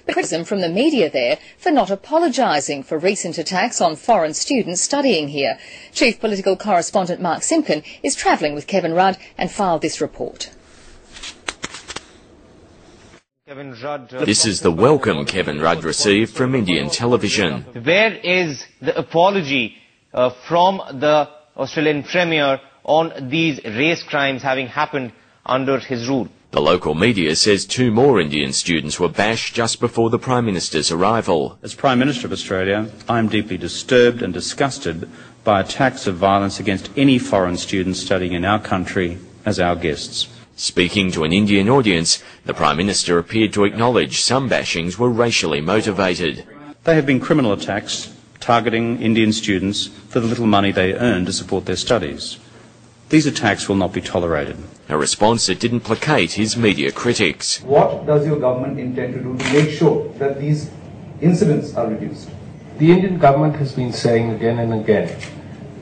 but criticism from the media there for not apologising for recent attacks on foreign students studying here. Chief Political Correspondent Mark Simpkin is travelling with Kevin Rudd and filed this report. This is the welcome Kevin Rudd received from Indian television. Where is the apology from the Australian Premier on these race crimes having happened under his rule? The local media says 2 more Indian students were bashed just before the Prime Minister's arrival. As Prime Minister of Australia, I am deeply disturbed and disgusted by attacks of violence against any foreign students studying in our country as our guests. Speaking to an Indian audience, the Prime Minister appeared to acknowledge some bashings were racially motivated. They have been criminal attacks targeting Indian students for the little money they earn to support their studies. These attacks will not be tolerated. A response that didn't placate his media critics. What does your government intend to do to make sure that these incidents are reduced? The Indian government has been saying again and again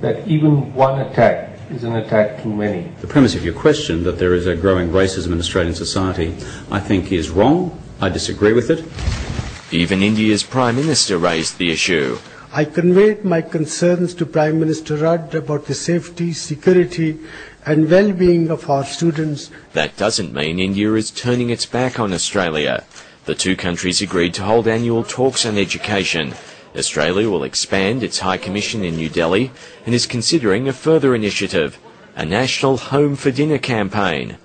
that even one attack is an attack too many. The premise of your question, that there is a growing racism in Australian society, I think is wrong. I disagree with it. Even India's Prime Minister raised the issue. I conveyed my concerns to Prime Minister Rudd about the safety, security and well-being of our students. That doesn't mean India is turning its back on Australia. The 2 countries agreed to hold annual talks on education. Australia will expand its High Commission in New Delhi and is considering a further initiative, a national Home for Dinner campaign.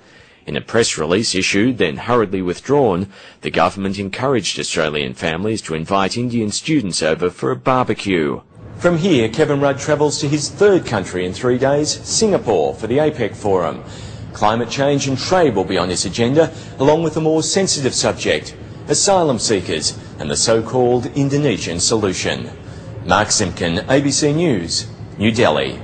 In a press release issued, then hurriedly withdrawn, the government encouraged Australian families to invite Indian students over for a barbecue. From here, Kevin Rudd travels to his 3rd country in 3 days, Singapore, for the APEC Forum. Climate change and trade will be on his agenda, along with a more sensitive subject, asylum seekers and the so-called Indonesian solution. Mark Simpkin, ABC News, New Delhi.